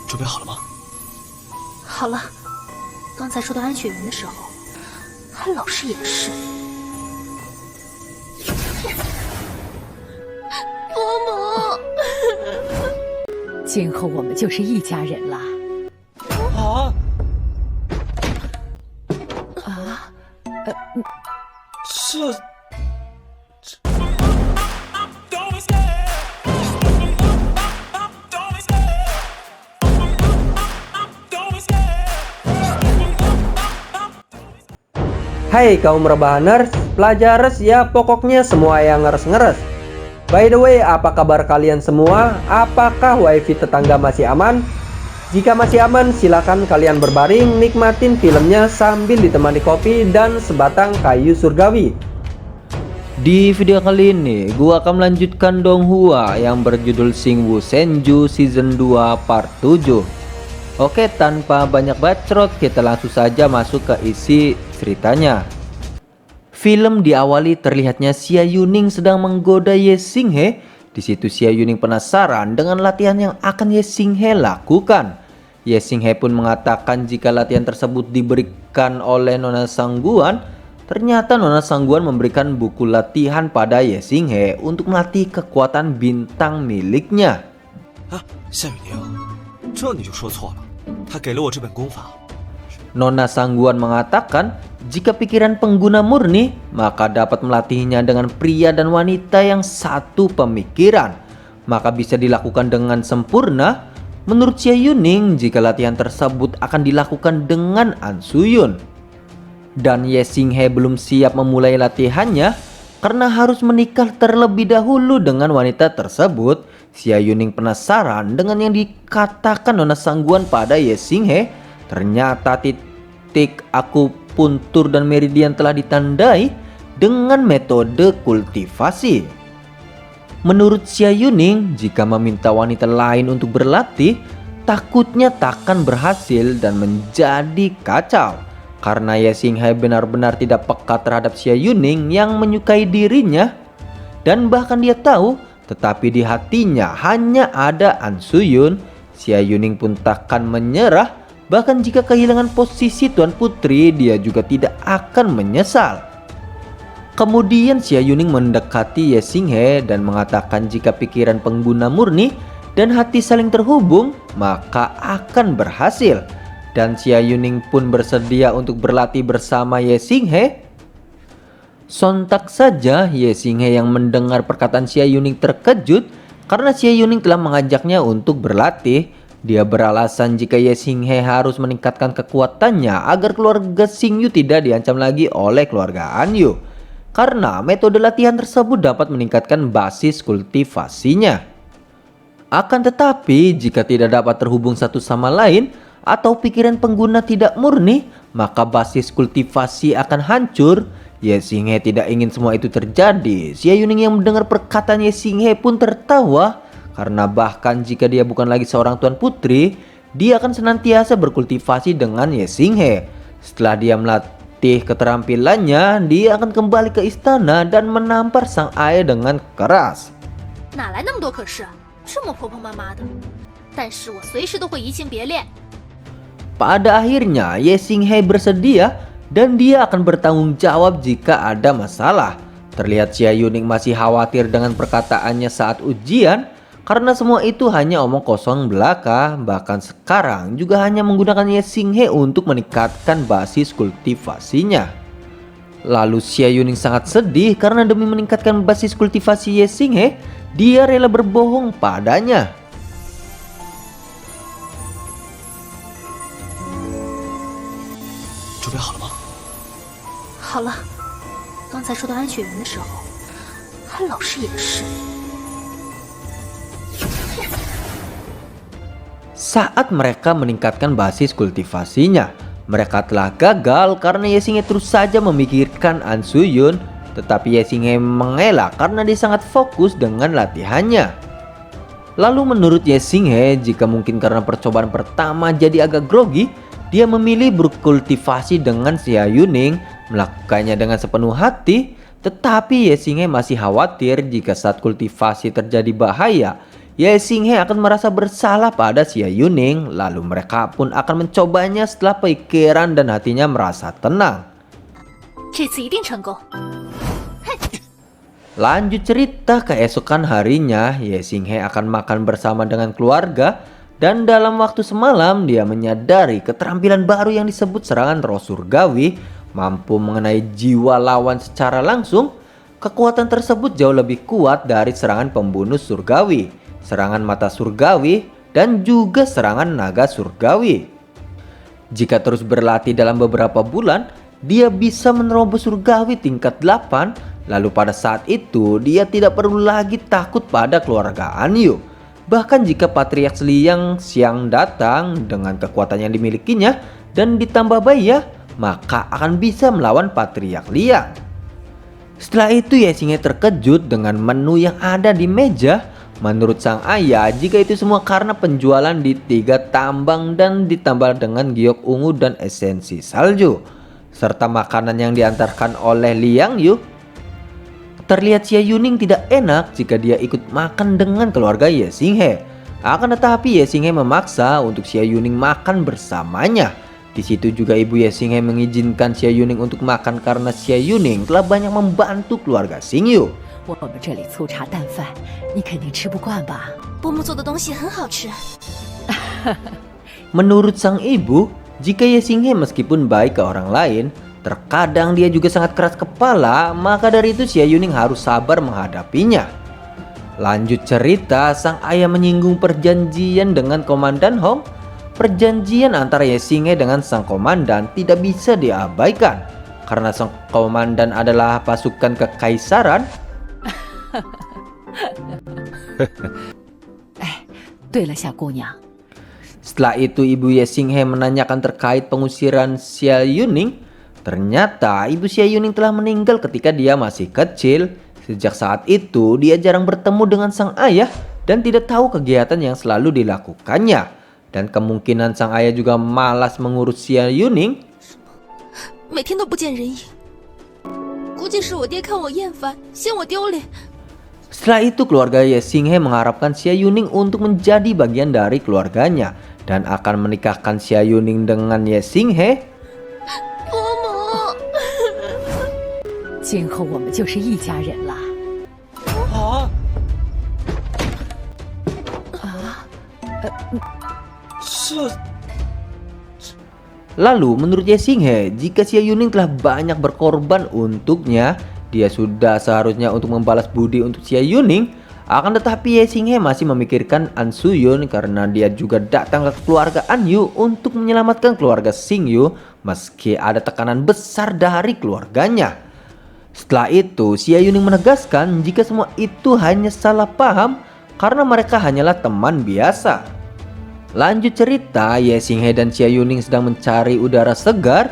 准备好了吗？好了，刚才说到安雪云的时候，还老是掩饰。伯母，今后我们就是一家人了。啊！这Hai kaum rebahaners, pelajarers ya pokoknya semua yang ngeres-ngeres. By the way, apa kabar kalian semua? Apakah wifi tetangga masih aman? Jika masih aman, silakan kalian berbaring nikmatin filmnya sambil ditemani kopi dan sebatang kayu surgawi. Di video kali ini, gua akan melanjutkan Donghua yang berjudul Xingwu Senju Season 2 Part 7. Oke, tanpa banyak bacot, kita langsung saja masuk ke isi ceritanya. Film diawali terlihatnya Xia Yuning sedang menggoda Ye Xinghe. Di situ Xia Yuning penasaran dengan latihan yang akan Ye Xinghe lakukan. Ye Xinghe pun mengatakan jika latihan tersebut diberikan oleh Nona Sangguan. Ternyata Nona Sangguan memberikan buku latihan pada Ye Xinghe untuk melatih kekuatan bintang miliknya. 啊，夏雨宁，这你就说错了。他给了我这本功法。 Nona Sangguan mengatakan jika pikiran pengguna murni maka dapat melatihnya dengan pria dan wanita yang satu pemikiran, maka bisa dilakukan dengan sempurna. Menurut Xia Yuning, jika latihan tersebut akan dilakukan dengan An Suyun. Dan Ye Xinghe belum siap memulai latihannya karena harus menikah terlebih dahulu dengan wanita tersebut. Xia Yuning penasaran dengan yang dikatakan Nona Sangguan pada Ye Xinghe. Ternyata titik akupuntur dan meridian telah ditandai dengan metode kultivasi. Menurut Xia Yuning, jika meminta wanita lain untuk berlatih, takutnya takkan berhasil dan menjadi kacau. Karena Ye Xinghe benar-benar tidak peka terhadap Xia Yuning yang menyukai dirinya. Dan bahkan dia tahu, tetapi di hatinya hanya ada An Suyun. Xia Yuning pun takkan menyerah. Bahkan jika kehilangan posisi Tuan Putri, dia juga tidak akan menyesal. Kemudian Xia Yuning mendekati Ye Xinghe dan mengatakan jika pikiran pengguna murni dan hati saling terhubung, maka akan berhasil. Dan Xia Yuning pun bersedia untuk berlatih bersama Ye Xinghe. Sontak saja Ye Xinghe yang mendengar perkataan Xia Yuning terkejut karena Xia Yuning telah mengajaknya untuk berlatih. Dia beralasan jika Ye Xinghe harus meningkatkan kekuatannya agar keluarga Xingyu tidak diancam lagi oleh keluarga Anyu. Karena metode latihan tersebut dapat meningkatkan basis kultivasinya. Akan tetapi jika tidak dapat terhubung satu sama lain atau pikiran pengguna tidak murni, maka basis kultivasi akan hancur. Ye Xinghe tidak ingin semua itu terjadi. Xia Yuning yang mendengar perkataan Ye Xinghe pun tertawa. Karena bahkan jika dia bukan lagi seorang Tuan Putri, dia akan senantiasa berkultivasi dengan Ye Xinghe. Setelah dia melatih keterampilannya, dia akan kembali ke istana dan menampar sang ayah dengan keras. 哪来那么多可是？这么婆婆妈妈的，但是我随时都会移情别恋。 Pada akhirnya Ye Xinghe bersedia dan dia akan bertanggung jawab jika ada masalah. Terlihat Xia Yuning masih khawatir dengan perkataannya saat ujian karena semua itu hanya omong kosong belaka. Bahkan sekarang juga hanya menggunakan Ye Xinghe untuk meningkatkan basis kultivasinya. Lalu Xia Yuning sangat sedih karena demi meningkatkan basis kultivasi Ye Xinghe, dia rela berbohong padanya. 准备好了吗？好了，刚才说到安雪云的时候，还老是掩饰。 Saat mereka meningkatkan basis kultivasinya, mereka telah gagal karena Ye Xinghe terus saja memikirkan An Suyun. Tetapi Ye Xinghe mengelak karena dia sangat fokus dengan latihannya. Lalu menurut Ye Xinghe, jika mungkin karena percobaan pertama jadi agak grogi, dia memilih berkultivasi dengan Xia Yuning, melakukannya dengan sepenuh hati. Tetapi Ye Xinghe masih khawatir jika saat kultivasi terjadi bahaya. Ye Xinghe akan merasa bersalah pada Xie Yuning, lalu mereka pun akan mencobanya setelah pikiran dan hatinya merasa tenang. 这次一定成功。 Lanjut cerita, keesokan harinya Ye Xinghe akan makan bersama dengan keluarga, dan dalam waktu semalam dia menyadari keterampilan baru yang disebut serangan roh surgawi mampu mengenai jiwa lawan secara langsung. Kekuatan tersebut jauh lebih kuat dari serangan pembunuh surgawi, serangan mata surgawi, dan juga serangan naga surgawi. Jika terus berlatih dalam beberapa bulan, dia bisa menerobos surgawi tingkat 8. Lalu pada saat itu dia tidak perlu lagi takut pada keluarga Anyu. Bahkan jika Patriark Liang Xiang datang dengan kekuatan yang dimilikinya dan ditambah Baya, maka akan bisa melawan Patriark Liang. Setelah itu Ye Xinghe terkejut dengan menu yang ada di meja. Menurut sang ayah, jika itu semua karena penjualan di 3 tambang dan ditambah dengan giok ungu dan esensi salju, serta makanan yang diantarkan oleh Liang Yu. Terlihat Xie Yuning tidak enak jika dia ikut makan dengan keluarga Ye Xinghe. Akan tetapi Ye Xinghe memaksa untuk Xie Yuning makan bersamanya. Di situ juga ibu Ye Xinghe mengizinkan Xie Yuning untuk makan karena Xie Yuning telah banyak membantu keluarga Xingyu. 我们这里粗茶淡饭，你肯定吃不惯吧？ 伯母做的东西很好吃。 Menurut sang ibu, jika Ye Xinghe meskipun baik ke orang lain, terkadang dia juga sangat keras kepala, maka dari itu Xie Yuning harus sabar menghadapinya. Lanjut cerita, sang ayah menyinggung perjanjian dengan Komandan Hong. Perjanjian antara Ye Xinghe dengan sang komandan tidak bisa diabaikan, karena sang komandan adalah pasukan kekaisaran. 对了，小姑娘， Setelah itu ibu Ye Xinghe menanyakan terkait pengusiran Xie Yuning. Ternyata ibu Xie Yuning telah meninggal ketika dia masih kecil. Sejak saat itu dia jarang bertemu dengan sang ayah dan tidak tahu kegiatan yang selalu dilakukannya. Dan kemungkinan sang ayah juga malas mengurus Xie Yuning. 每天都不见人影，估计是我爹看我厌烦，嫌我丢脸。 Setelah itu keluarga Ye Xinghe mengharapkan Xie Yuning untuk menjadi bagian dari keluarganya dan akan menikahkan Xie Yuning dengan Ye Xinghe. 伯母， 今后我们就是一家人了。 啊！ 这 Lalu menurut Ye Xinghe, jika Xie Yuning telah banyak berkorban untuknya, dia sudah seharusnya untuk membalas budi untuk Xie Yuning. Akan tetapi Ye Xinghe masih memikirkan An Suyun karena dia juga datang ke keluarga An Yu untuk menyelamatkan keluarga Xing Yu meski ada tekanan besar dari keluarganya. Setelah itu Xie Yuning menegaskan jika semua itu hanya salah paham karena mereka hanyalah teman biasa. Lanjut cerita, Ye Xinghe dan Xie Yuning sedang mencari udara segar.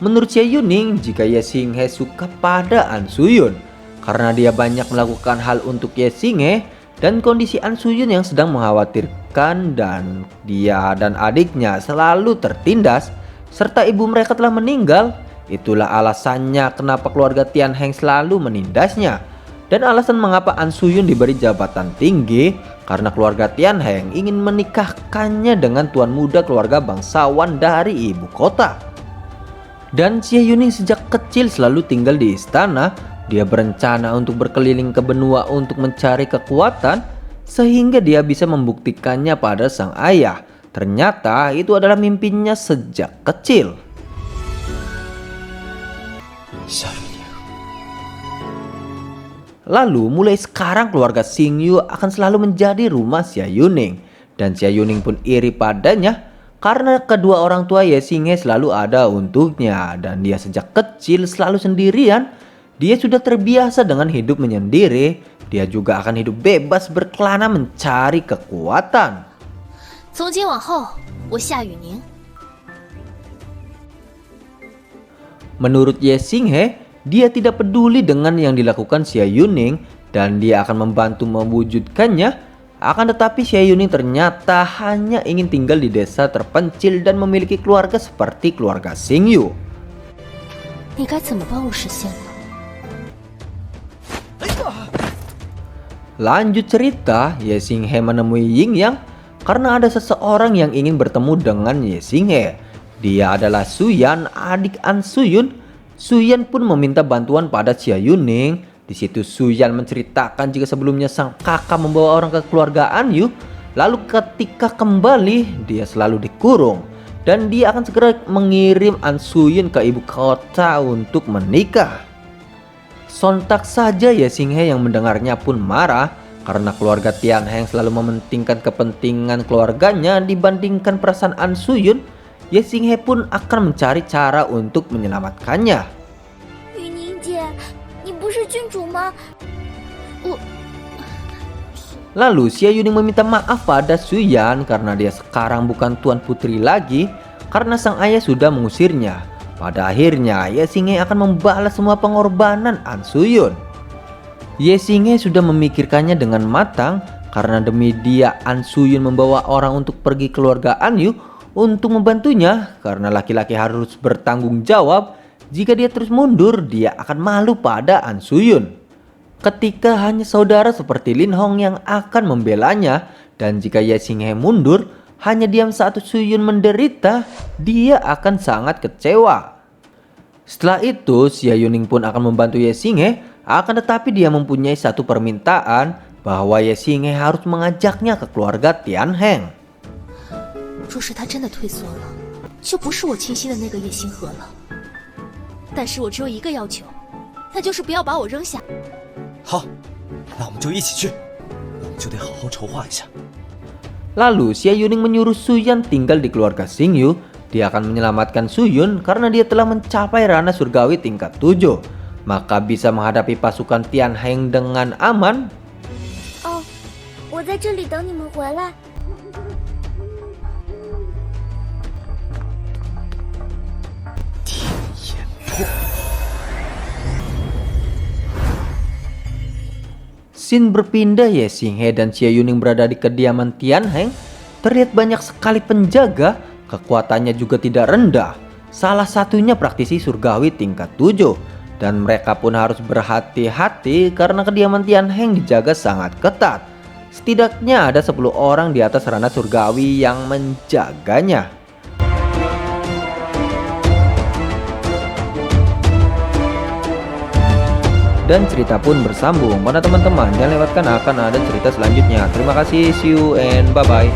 Menurut Xie Yuning, jika Ye Xinghe suka pada An Suyun karena dia banyak melakukan hal untuk Ye Xinghe, dan kondisi An Suyun yang sedang mengkhawatirkan dan dia dan adiknya selalu tertindas serta ibu mereka telah meninggal. Itulah alasannya kenapa keluarga Tian Heng selalu menindasnya, dan alasan mengapa An Suyun diberi jabatan tinggi karena keluarga Tian Heng ingin menikahkannya dengan tuan muda keluarga bangsawan dari ibu kota. Dan Xie Yuning sejak kecil selalu tinggal di istana. Dia berencana untuk berkeliling ke benua untuk mencari kekuatan sehingga dia bisa membuktikannya pada sang ayah. Ternyata itu adalah mimpinya sejak kecil. 夏雨宁， Lalu mulai sekarang keluarga Xingyu akan selalu menjadi rumah Xie Yuning. Dan Xie Yuning pun iri padanya karena kedua orang tua Ye Xinghe selalu ada untuknya. Dan dia sejak kecil selalu sendirian. Dia sudah terbiasa dengan hidup menyendiri. Dia juga akan hidup bebas berkelana mencari kekuatan. 从今往后，我夏雨宁 Menurut Ye Xinghe, dia tidak peduli dengan yang dilakukan Xie Yuning dan dia akan membantu mewujudkannya. Akan tetapi Xie Yuning ternyata hanya ingin tinggal di desa terpencil dan memiliki keluarga seperti keluarga Xingyu. 你该怎么帮我实现呢？ Lanjut cerita, Ye Xinghe menemui Ying Yang karena ada seseorang yang ingin bertemu dengan Ye Xinghe. Dia adalah Suyan, adik An Suyun. Suyan pun meminta bantuan pada Xia Yuning. Di situ Suyan menceritakan jika sebelumnya sang kakak membawa orang ke keluarga An Yu. Lalu ketika kembali, dia selalu dikurung. Dan dia akan segera mengirim An Suyun ke ibu kota untuk menikah. Sontak saja Ye Xinghe yang mendengarnya pun marah karena keluarga Tian Heng selalu mementingkan kepentingan keluarganya dibandingkan perasaan An Suyun. Ye Xinghe pun akan mencari cara untuk menyelamatkannya. 雨宁姐，你不是郡主吗？ Lalu Xia Yuning meminta maaf pada Suyan karena dia sekarang bukan tuan putri lagi karena sang ayah sudah mengusirnya. Pada akhirnya Ye Xinghe akan membalas semua pengorbanan An Suyun. Ye Xinghe sudah memikirkannya dengan matang karena demi dia An Suyun membawa orang untuk pergi keluarga An Yu untuk membantunya karena laki-laki harus bertanggung jawab. Jika dia terus mundur, dia akan malu pada An Suyun. Ketika hanya saudara seperti Lin Hong yang akan membelanya, dan jika Ye Xinghe mundur, hanya diam saat Suyun menderita, dia akan sangat kecewa. Setelah itu, Xia Yuning pun akan membantu Ye Xinghe, akan tetapi dia mempunyai satu permintaan bahwa Ye Xinghe harus mengajaknya ke keluarga Tian Heng. 若是他真的退缩了，就不是我倾心的那个叶星河了。但是我只有一个要求，那就是不要把我扔下。 好，那我们就一起去，我们就得好好筹划一下。 Lalu Xia Yuning menyuruh Suyan tinggal di keluarga Xingyu. Dia akan menyelamatkan Suyun karena dia telah mencapai ranah surgawi tingkat 7. Maka bisa menghadapi pasukan Tian Heng dengan aman. 哦，我在这里等你们回来。 Scene berpindah, Ye Xinghe dan Xia Yuning berada di kediaman Tian Heng. Terlihat banyak sekali penjaga, kekuatannya juga tidak rendah. Salah satunya praktisi surgawi tingkat 7. Dan mereka pun harus berhati-hati karena kediaman Tian Heng dijaga sangat ketat. Setidaknya ada 10 orang di atas ranah surgawi yang menjaganya. Dan cerita pun bersambung. Pada teman-teman, jangan lewatkan akan ada cerita selanjutnya. Terima kasih, see you and bye-bye.